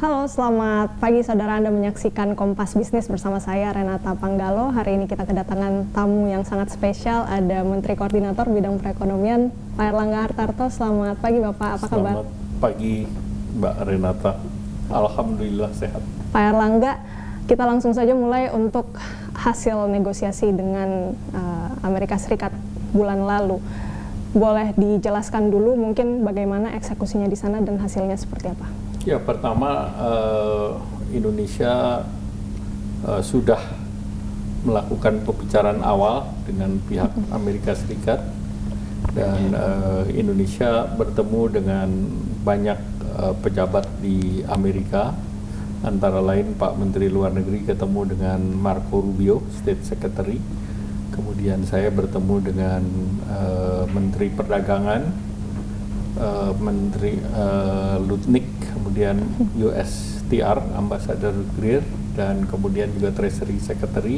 Halo, selamat pagi saudara. Anda menyaksikan Kompas Bisnis bersama saya Renata Panggalo. Hari ini kita kedatangan tamu yang sangat spesial. Ada Menteri Koordinator Bidang Perekonomian, Pak Erlangga Hartarto. Selamat pagi Bapak, apa kabar? Selamat pagi Mbak Renata. Alhamdulillah sehat. Pak Erlangga, kita langsung saja mulai untuk hasil negosiasi dengan Amerika Serikat bulan lalu. Boleh dijelaskan dulu mungkin bagaimana eksekusinya di sana dan hasilnya seperti apa? Ya, pertama Indonesia sudah melakukan pembicaraan awal dengan pihak Amerika Serikat dan Indonesia bertemu dengan banyak pejabat di Amerika, antara lain Pak Menteri Luar Negeri ketemu dengan Marco Rubio, State Secretary. Kemudian saya bertemu dengan Menteri Perdagangan, Menteri Lutnick, kemudian USTR, Ambassador Greer, dan kemudian juga Treasury Secretary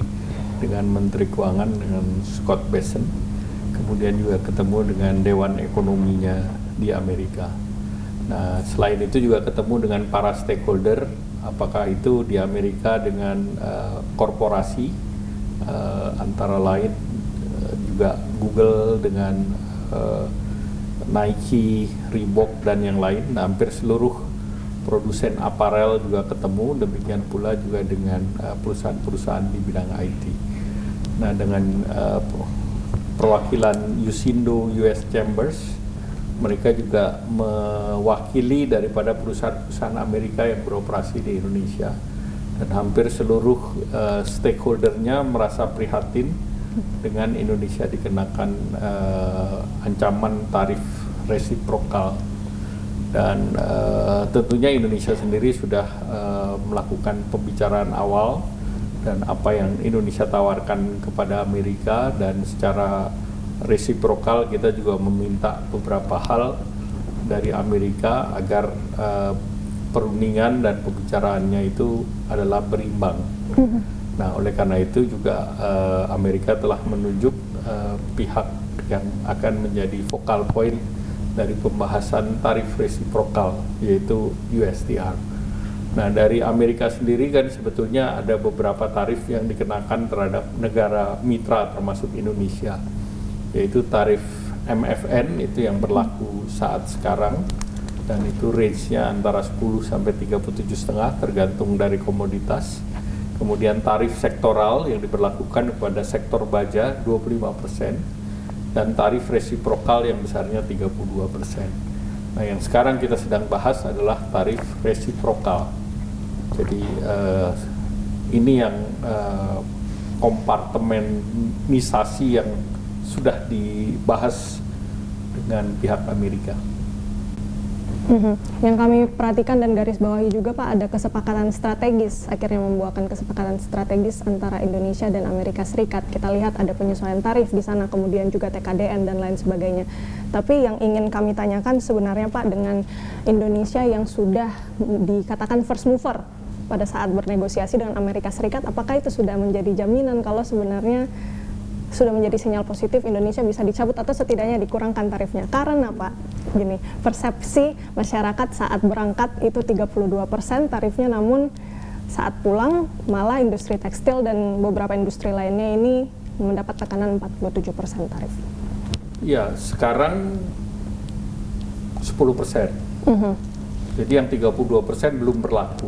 dengan Menteri Keuangan dengan Scott Bessent. Kemudian juga ketemu dengan Dewan Ekonominya di Amerika. Nah, selain itu juga ketemu dengan para stakeholder, apakah itu di Amerika dengan korporasi, antara lain juga Google dengan Nike, Reebok, dan yang lain. Nah, hampir seluruh produsen aparel juga ketemu, demikian pula juga dengan perusahaan-perusahaan di bidang IT. Nah, dengan perwakilan Yusindo US Chambers, mereka juga mewakili daripada perusahaan-perusahaan Amerika yang beroperasi di Indonesia. Dan hampir seluruh stakeholdernya merasa prihatin dengan Indonesia dikenakan ancaman tarif resiprokal. Dan tentunya Indonesia sendiri sudah melakukan pembicaraan awal dan apa yang Indonesia tawarkan kepada Amerika, dan secara resiprokal kita juga meminta beberapa hal dari Amerika agar perundingan dan pembicaraannya itu adalah berimbang. Nah, oleh karena itu juga Amerika telah menunjuk pihak yang akan menjadi focal point dari pembahasan tarif resiprokal, yaitu USTR. Nah, dari Amerika sendiri kan sebetulnya ada beberapa tarif yang dikenakan terhadap negara mitra termasuk Indonesia, yaitu tarif MFN itu yang berlaku saat sekarang, dan itu range-nya antara 10 sampai 37,5 tergantung dari komoditas. Kemudian tarif sektoral yang diberlakukan kepada sektor baja 25%, dan tarif resiprokal yang besarnya 32%. Nah, yang sekarang kita sedang bahas adalah tarif resiprokal. Jadi ini yang kompartemenisasi yang sudah dibahas dengan pihak Amerika. Yang kami perhatikan dan garis bawahi juga Pak, ada kesepakatan strategis, akhirnya membuahkan kesepakatan strategis antara Indonesia dan Amerika Serikat. Kita lihat ada penyesuaian tarif di sana, kemudian juga TKDN dan lain sebagainya. Tapi yang ingin kami tanyakan sebenarnya Pak, dengan Indonesia yang sudah dikatakan first mover pada saat bernegosiasi dengan Amerika Serikat, apakah itu sudah menjadi jaminan kalau sebenarnya sudah menjadi sinyal positif Indonesia bisa dicabut atau setidaknya dikurangkan tarifnya? Karena Pak, gini, persepsi masyarakat saat berangkat itu 32% tarifnya, namun saat pulang malah industri tekstil dan beberapa industri lainnya ini mendapat tekanan 47% tarif. Ya, sekarang 10%. Jadi yang 32% belum berlaku.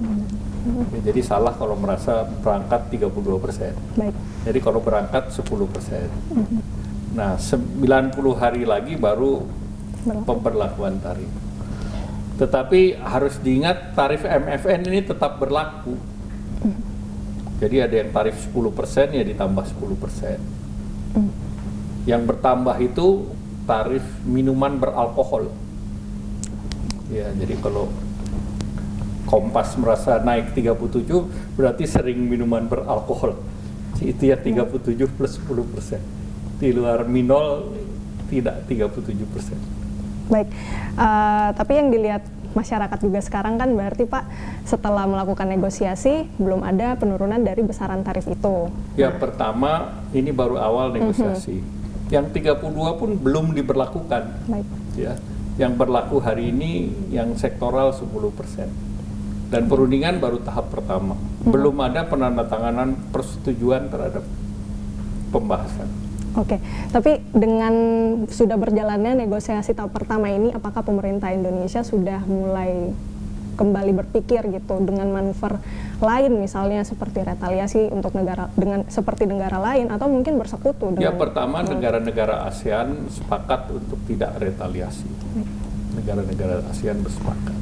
Ya, jadi salah kalau merasa berangkat 32%. Baik. Jadi kalau berangkat 10%. Nah, 90 hari lagi baru pemberlakuan tarif. Tetapi harus diingat tarif MFN ini tetap berlaku. Jadi ada yang tarif 10% ya ditambah 10%. Yang bertambah itu tarif minuman beralkohol. Ya, jadi kalau Kompas merasa naik 37, berarti sering minuman beralkohol. Itu ya 37 plus 10%. Di luar minol tidak 37%. Baik, tapi yang dilihat masyarakat juga sekarang kan berarti Pak, setelah melakukan negosiasi belum ada penurunan dari besaran tarif itu. Ya, pertama ini baru awal negosiasi. Yang 32 pun belum diberlakukan. Baik. Ya, yang berlaku hari ini yang sektoral 10%. Dan perundingan baru tahap pertama. Belum ada penandatanganan persetujuan terhadap pembahasan. Oke, tapi dengan sudah berjalannya negosiasi tahap pertama ini, apakah pemerintah Indonesia sudah mulai kembali berpikir gitu dengan manuver lain, misalnya seperti retaliasi untuk negara dengan seperti negara lain, atau mungkin bersekutu dengan? Ya, pertama negara-negara ASEAN sepakat untuk tidak retaliasi. Negara-negara ASEAN bersepakat.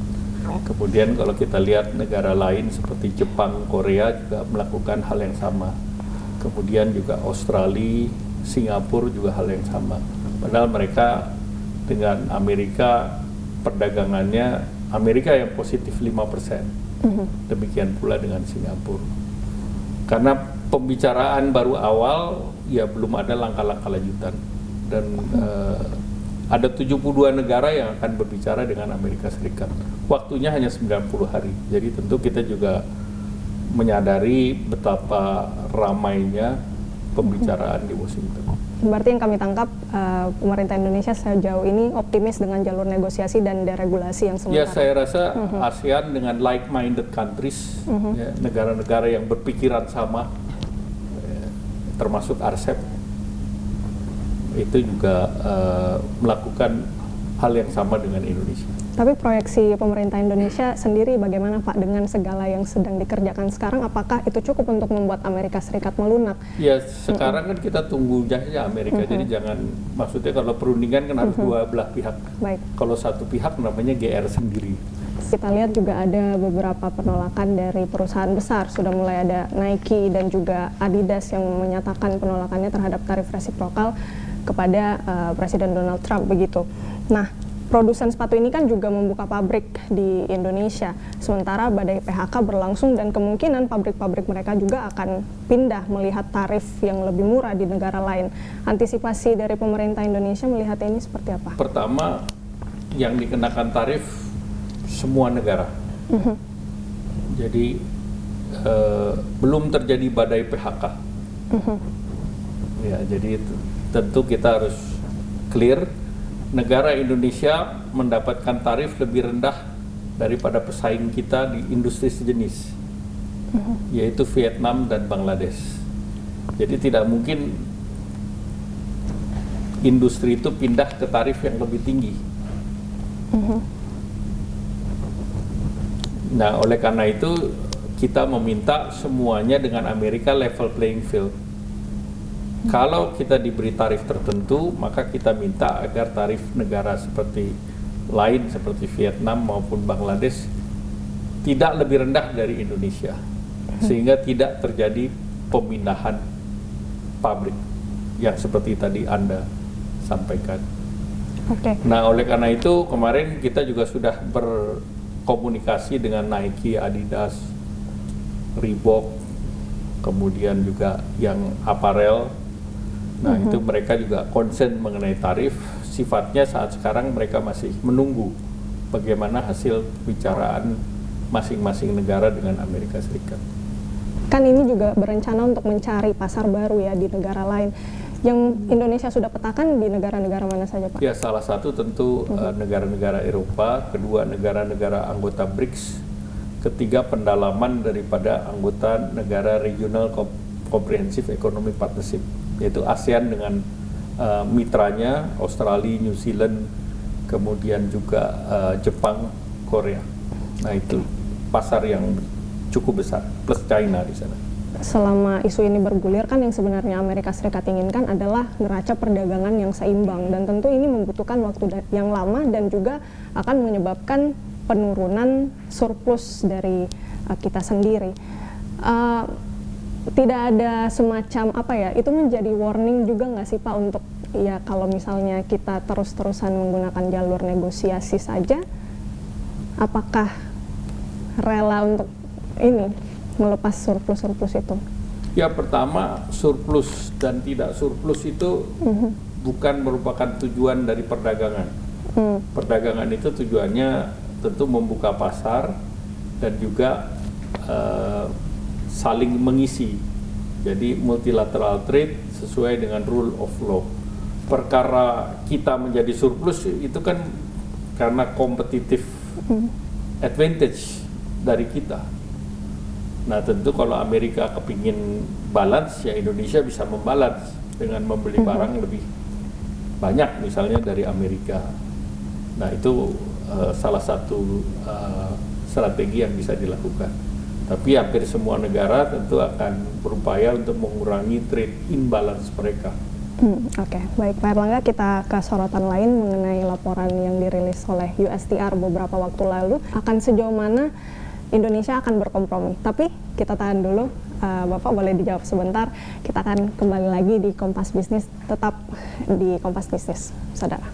Kemudian kalau kita lihat negara lain seperti Jepang, Korea juga melakukan hal yang sama. Kemudian juga Australia, Singapura juga hal yang sama. Padahal mereka dengan Amerika perdagangannya Amerika yang positif 5%. Demikian pula dengan Singapura. Karena pembicaraan baru awal, ya belum ada langkah-langkah lanjutan. Dan ada 72 negara yang akan berbicara dengan Amerika Serikat. Waktunya hanya 90 hari. Jadi tentu kita juga menyadari betapa ramainya pembicaraan di Washington. Berarti yang kami tangkap, pemerintah Indonesia sejauh ini optimis dengan jalur negosiasi dan deregulasi yang sementara. Ya, saya rasa ASEAN dengan like-minded countries, ya, negara-negara yang berpikiran sama, termasuk RCEP, itu juga melakukan hal yang sama dengan Indonesia. Tapi proyeksi pemerintah Indonesia sendiri bagaimana Pak dengan segala yang sedang dikerjakan sekarang? Apakah itu cukup untuk membuat Amerika Serikat melunak? Ya, sekarang kan kita tunggu saja Amerika, jadi jangan, maksudnya kalau perundingan kan harus dua belah pihak. Baik. Kalau satu pihak namanya GR sendiri. Kita lihat juga ada beberapa penolakan dari perusahaan besar. Sudah mulai ada Nike dan juga Adidas yang menyatakan penolakannya terhadap tarif resiprokal kepada Presiden Donald Trump begitu. Nah, produsen sepatu ini kan juga membuka pabrik di Indonesia, sementara badai PHK berlangsung dan kemungkinan pabrik-pabrik mereka juga akan pindah melihat tarif yang lebih murah di negara lain. Antisipasi dari pemerintah Indonesia melihat ini seperti apa? Pertama, yang dikenakan tarif semua negara. Jadi belum terjadi badai PHK. Ya, jadi tentu kita harus clear. Negara Indonesia mendapatkan tarif lebih rendah daripada pesaing kita di industri sejenis, yaitu Vietnam dan Bangladesh. Jadi tidak mungkin industri itu pindah ke tarif yang lebih tinggi. Nah, oleh karena itu kita meminta semuanya dengan Amerika level playing field. Kalau kita diberi tarif tertentu, maka kita minta agar tarif negara seperti lain seperti Vietnam maupun Bangladesh tidak lebih rendah dari Indonesia, sehingga tidak terjadi pemindahan pabrik yang seperti tadi Anda sampaikan. Nah, oleh karena itu kemarin kita juga sudah berkomunikasi dengan Nike, Adidas, Reebok, kemudian juga yang aparel. Nah, itu mereka juga concern mengenai tarif. Sifatnya saat sekarang mereka masih menunggu bagaimana hasil bicaraan masing-masing negara dengan Amerika Serikat. Kan ini juga berencana untuk mencari pasar baru ya di negara lain. Yang Indonesia sudah petakan di negara-negara mana saja, Pak? Ya, salah satu tentu negara-negara Eropa, kedua negara-negara anggota BRICS, ketiga pendalaman daripada anggota negara Regional Comprehensive Economic Partnership, yaitu ASEAN dengan mitranya Australia, New Zealand, kemudian juga Jepang, Korea. Nah, itu pasar yang cukup besar, plus China di sana. Selama isu ini bergulir kan yang sebenarnya Amerika Serikat inginkan adalah neraca perdagangan yang seimbang, dan tentu ini membutuhkan waktu yang lama dan juga akan menyebabkan penurunan surplus dari kita sendiri. Tidak ada semacam apa ya, itu menjadi warning juga nggak sih Pak untuk ya kalau misalnya kita terus-terusan menggunakan jalur negosiasi saja, apakah rela untuk ini melepas surplus-surplus itu? Ya, pertama surplus dan tidak surplus itu bukan merupakan tujuan dari perdagangan. Perdagangan itu tujuannya tentu membuka pasar dan juga saling mengisi. Jadi multilateral trade sesuai dengan rule of law. Perkara kita menjadi surplus itu kan karena competitive advantage dari kita. Nah tentu kalau Amerika kepingin balance, ya Indonesia bisa membalance dengan membeli barang lebih banyak misalnya dari Amerika. Nah itu salah satu strategi yang bisa dilakukan. Tapi hampir semua negara tentu akan berupaya untuk mengurangi trade imbalance mereka. Oke, baik Pak Erlangga, kita ke sorotan lain mengenai laporan yang dirilis oleh USTR beberapa waktu lalu. Akan sejauh mana Indonesia akan berkompromi? Tapi kita tahan dulu, Bapak boleh dijawab sebentar. Kita akan kembali lagi di Kompas Bisnis, tetap di Kompas Bisnis, saudara.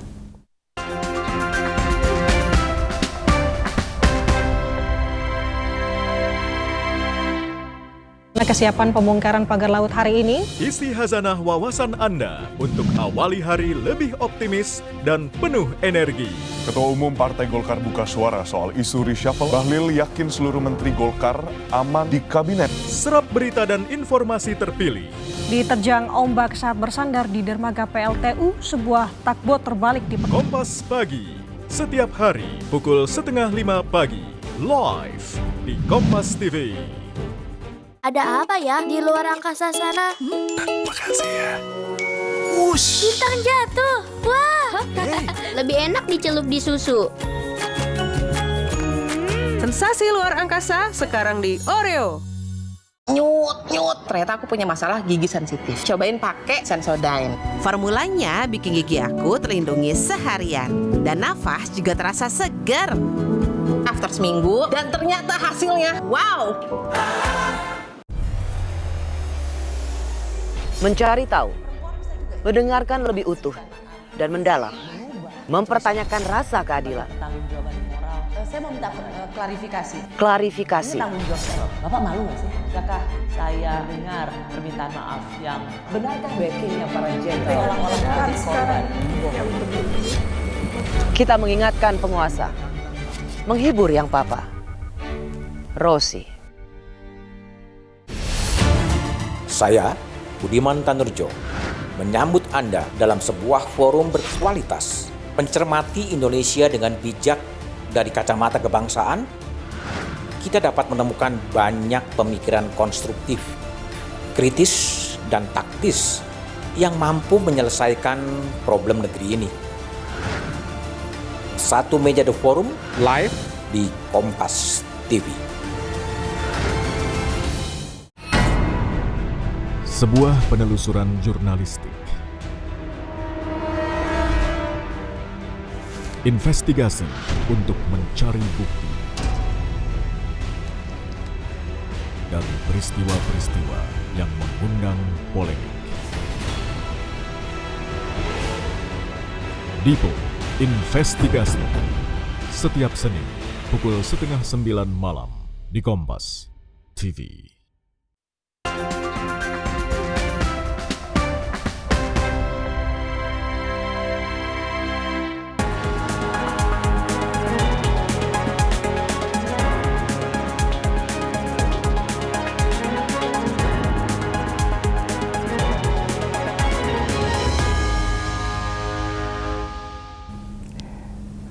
Kesiapan pembongkaran pagar laut hari ini. Isi khazanah wawasan Anda untuk awali hari lebih optimis dan penuh energi. Ketua Umum Partai Golkar buka suara soal isu reshuffle. Bahlil yakin seluruh menteri Golkar aman di kabinet. Serap berita dan informasi terpilih. Diterjang ombak saat bersandar di dermaga PLTU, sebuah takbot terbalik di Kompas Pagi, setiap hari pukul 4:30 pagi, live di Kompas TV. Ada apa ya di luar angkasa sana? Makasih ya. Bintang jatuh. Wah. Lebih enak dicelup di susu. Sensasi luar angkasa sekarang di Oreo. Nyut. Ternyata aku punya masalah gigi sensitif. Cobain pakai Sensodyne. Formulanya bikin gigi aku terlindungi seharian. Dan nafas juga terasa segar. After seminggu, dan ternyata hasilnya wow. Mencari tahu, mendengarkan lebih utuh dan mendalam, mempertanyakan rasa keadilan. Saya mau minta klarifikasi. Klarifikasi. Ini tanggung jawab. Bapak malu nggak sih? Apakah saya dengar permintaan maaf yang benarkah backingnya para jenderal orang-orang menjadi korban? Kita mengingatkan penguasa, menghibur yang papa. Rosi. Saya Budiman Tanurjo menyambut Anda dalam sebuah forum berkualitas, mencermati Indonesia dengan bijak dari kacamata kebangsaan. Kita dapat menemukan banyak pemikiran konstruktif, kritis, dan taktis yang mampu menyelesaikan problem negeri ini. Satu meja The Forum live di Kompas TV. Sebuah penelusuran jurnalistik. Investigasi untuk mencari bukti. Dan peristiwa-peristiwa yang mengundang polemik. Dipo Investigasi. Setiap Senin pukul 8:30 malam di Kompas TV.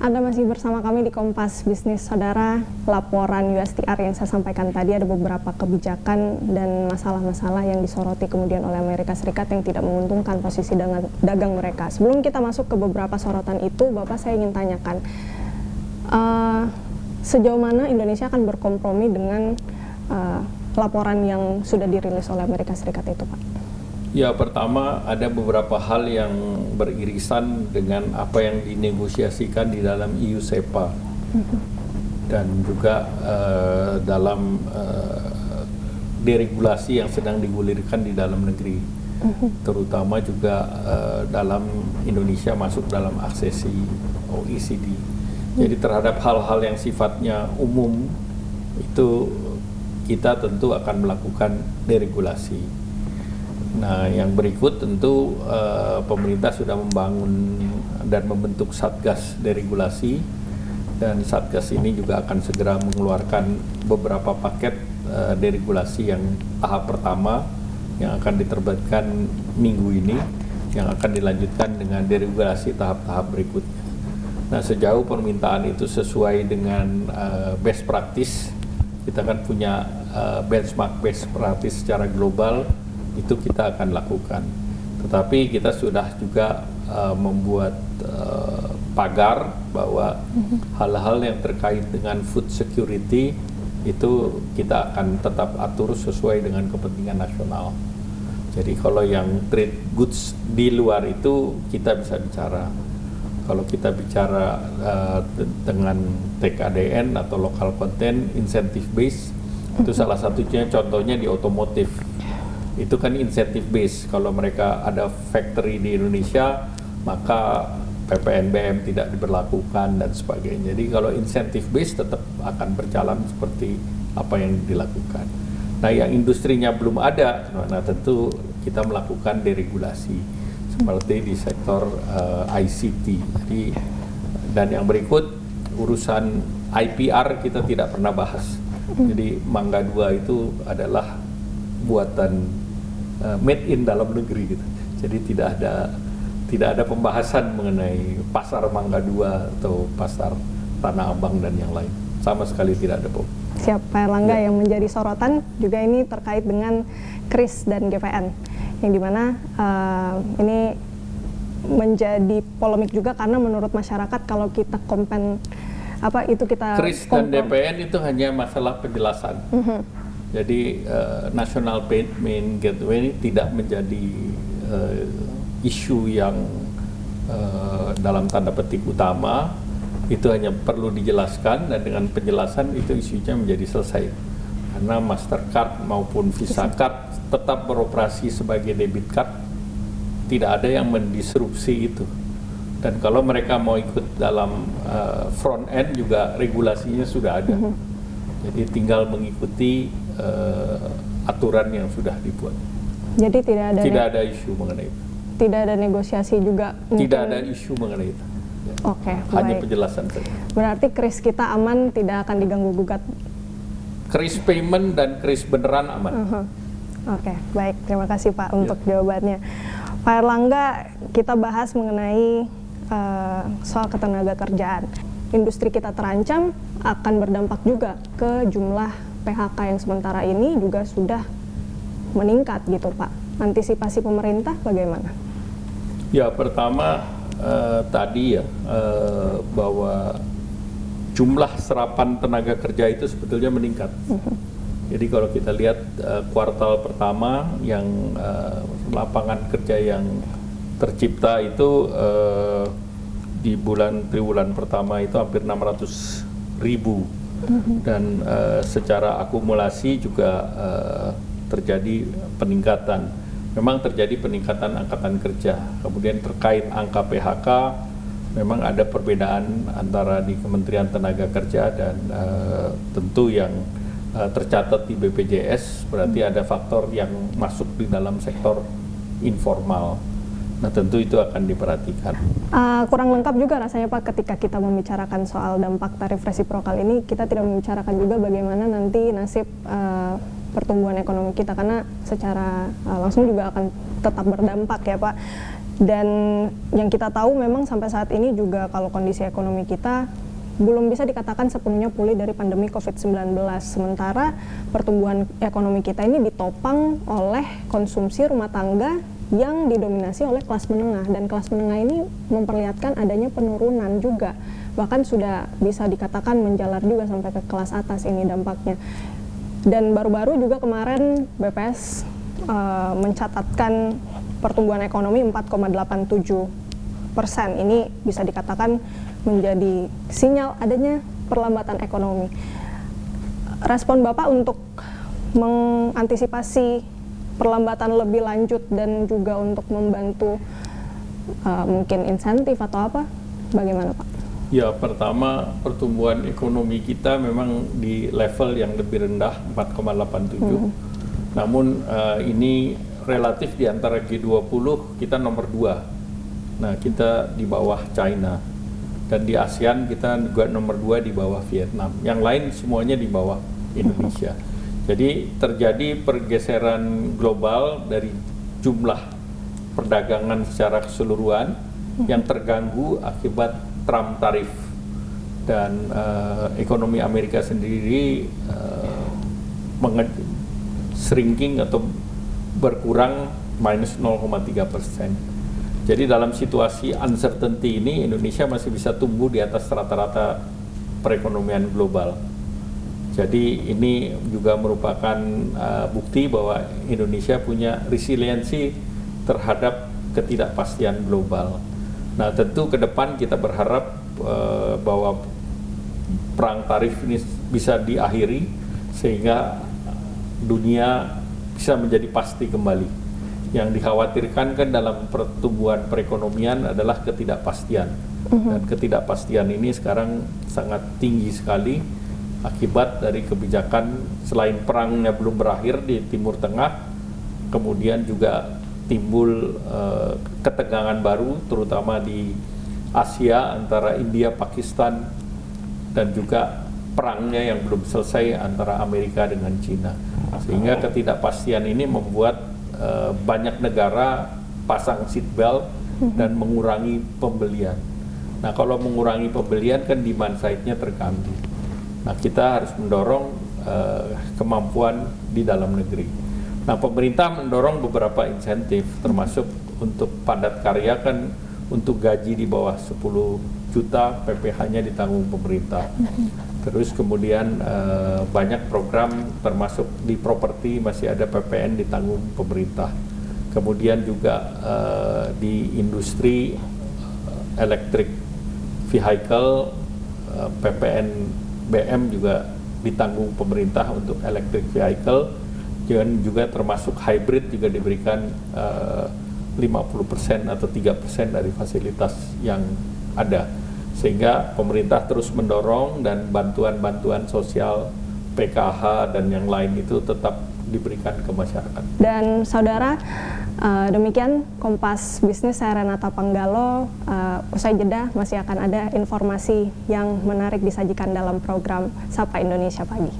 Anda masih bersama kami di Kompas Bisnis, saudara. Laporan USTR yang saya sampaikan tadi ada beberapa kebijakan dan masalah-masalah yang disoroti kemudian oleh Amerika Serikat yang tidak menguntungkan posisi dagang mereka. Sebelum kita masuk ke beberapa sorotan itu, Bapak, saya ingin tanyakan sejauh mana Indonesia akan berkompromi dengan laporan yang sudah dirilis oleh Amerika Serikat itu, Pak? Ya, pertama ada beberapa hal yang beririsan dengan apa yang dinegosiasikan di dalam EU SEPA dan juga dalam deregulasi yang sedang digulirkan di dalam negeri, terutama juga dalam Indonesia masuk dalam aksesi OECD. Jadi terhadap hal-hal yang sifatnya umum itu kita tentu akan melakukan deregulasi. Nah, yang berikut tentu pemerintah sudah membangun dan membentuk Satgas deregulasi, dan Satgas ini juga akan segera mengeluarkan beberapa paket deregulasi yang tahap pertama yang akan diterbitkan minggu ini, yang akan dilanjutkan dengan deregulasi tahap-tahap berikutnya. Nah, sejauh permintaan itu sesuai dengan best practice kita kan punya benchmark best practice secara global, itu kita akan lakukan. Tetapi kita sudah juga membuat pagar bahwa hal-hal yang terkait dengan food security itu kita akan tetap atur sesuai dengan kepentingan nasional. Jadi kalau yang trade goods di luar itu kita bisa bicara. Kalau kita bicara dengan TKDN atau local content incentive base, itu salah satunya contohnya di otomotif. Itu kan incentive base. Kalau mereka ada factory di Indonesia, maka PPNBM tidak diberlakukan dan sebagainya. Jadi kalau incentive base tetap akan berjalan seperti apa yang dilakukan. Nah, yang industrinya belum ada, nah tentu kita melakukan deregulasi seperti di sektor ICT. Jadi, dan yang berikut urusan IPR kita tidak pernah bahas. Jadi Mangga 2 itu adalah buatan made in dalam negeri gitu. Jadi tidak ada pembahasan mengenai pasar Mangga 2 atau pasar Tanah Abang dan yang lain. Sama sekali tidak ada, Pak. Siap, Pak Erlangga, yang menjadi sorotan juga ini terkait dengan KRIS dan GPN, yang dimana ini menjadi polemik juga karena menurut masyarakat kalau kita KRIS dan DPN itu hanya masalah penjelasan. Jadi National Payment Gateway ini tidak menjadi isu yang dalam tanda petik utama, itu hanya perlu dijelaskan, dan dengan penjelasan itu isunya menjadi selesai. Karena Mastercard maupun Visa Card tetap beroperasi sebagai debit card, tidak ada yang mendisrupsi itu. Dan kalau mereka mau ikut dalam front end juga regulasinya sudah ada. Jadi tinggal mengikuti aturan yang sudah dibuat. Jadi tidak ada isu mengenai itu. Tidak ada negosiasi juga. Tidak ada isu mengenai itu. Ya. Oke, hanya baik. penjelasan saja. Berarti KRIS kita aman, tidak akan diganggu gugat. KRIS payment dan KRIS beneran aman. Oke, baik. Terima kasih Pak untuk jawabannya. Pak Erlangga, kita bahas mengenai soal ketenaga kerjaan. Industri kita terancam akan berdampak juga ke jumlah PHK yang sementara ini juga sudah meningkat gitu Pak. Antisipasi pemerintah bagaimana? Ya, pertama tadi ya bahwa jumlah serapan tenaga kerja itu sebetulnya meningkat. Jadi kalau kita lihat kuartal pertama yang lapangan kerja yang tercipta itu di triwulan pertama itu hampir 600.000 dan secara akumulasi juga terjadi peningkatan. Memang terjadi peningkatan angkatan kerja. Kemudian terkait angka PHK, memang ada perbedaan antara di Kementerian Tenaga Kerja dan tentu yang tercatat di BPJS, berarti ada faktor yang masuk di dalam sektor informal. Nah, tentu itu akan diperhatikan. Kurang lengkap juga rasanya Pak ketika kita membicarakan soal dampak tarif resiprokal ini, kita tidak membicarakan juga bagaimana nanti nasib pertumbuhan ekonomi kita, karena secara langsung juga akan tetap berdampak ya Pak. Dan yang kita tahu memang sampai saat ini juga kalau kondisi ekonomi kita belum bisa dikatakan sepenuhnya pulih dari pandemi COVID-19. Sementara pertumbuhan ekonomi kita ini ditopang oleh konsumsi rumah tangga yang didominasi oleh kelas menengah, dan kelas menengah ini memperlihatkan adanya penurunan juga, bahkan sudah bisa dikatakan menjalar juga sampai ke kelas atas ini dampaknya. Dan baru-baru juga kemarin BPS mencatatkan pertumbuhan ekonomi 4,87%. Ini bisa dikatakan menjadi sinyal adanya perlambatan ekonomi. Respon Bapak untuk mengantisipasi perlambatan lebih lanjut dan juga untuk membantu mungkin insentif atau apa, bagaimana Pak? Ya, pertama pertumbuhan ekonomi kita memang di level yang lebih rendah 4,87. Namun ini relatif di antara G20 kita nomor 2. Nah, kita di bawah China. Dan di ASEAN kita juga nomor 2 di bawah Vietnam. Yang lain semuanya di bawah Indonesia. Jadi terjadi pergeseran global dari jumlah perdagangan secara keseluruhan yang terganggu akibat Trump tarif, dan ekonomi Amerika sendiri shrinking atau berkurang minus 0,3%. Jadi dalam situasi uncertainty ini Indonesia masih bisa tumbuh di atas rata-rata perekonomian global. Jadi ini juga merupakan bukti bahwa Indonesia punya resiliensi terhadap ketidakpastian global. Nah, tentu ke depan kita berharap bahwa perang tarif ini bisa diakhiri sehingga dunia bisa menjadi pasti kembali. Yang dikhawatirkan kan dalam pertumbuhan perekonomian adalah ketidakpastian. Dan ketidakpastian ini sekarang sangat tinggi sekali akibat dari kebijakan selain perangnya belum berakhir di Timur Tengah, kemudian juga timbul ketegangan baru terutama di Asia antara India, Pakistan, dan juga perangnya yang belum selesai antara Amerika dengan Cina. Sehingga ketidakpastian ini membuat banyak negara pasang seatbelt dan mengurangi pembelian. Nah, kalau mengurangi pembelian kan demand side-nya terganggu. Nah, kita harus mendorong kemampuan di dalam negeri. Nah, pemerintah mendorong beberapa insentif, termasuk untuk padat karya kan untuk gaji di bawah 10 juta PPh-nya ditanggung pemerintah. Terus kemudian banyak program termasuk di properti masih ada PPN ditanggung pemerintah. Kemudian juga di industri electric vehicle PPN BM juga ditanggung pemerintah untuk electric vehicle, dan juga termasuk hybrid juga diberikan 50% atau 3% dari fasilitas yang ada. Sehingga pemerintah terus mendorong dan bantuan-bantuan sosial PKH dan yang lain itu tetap diberikan ke masyarakat. Dan saudara, demikian Kompas Bisnis, saya Renata Panggalo. Usai jeda masih akan ada informasi yang menarik disajikan dalam program Sapa Indonesia Pagi.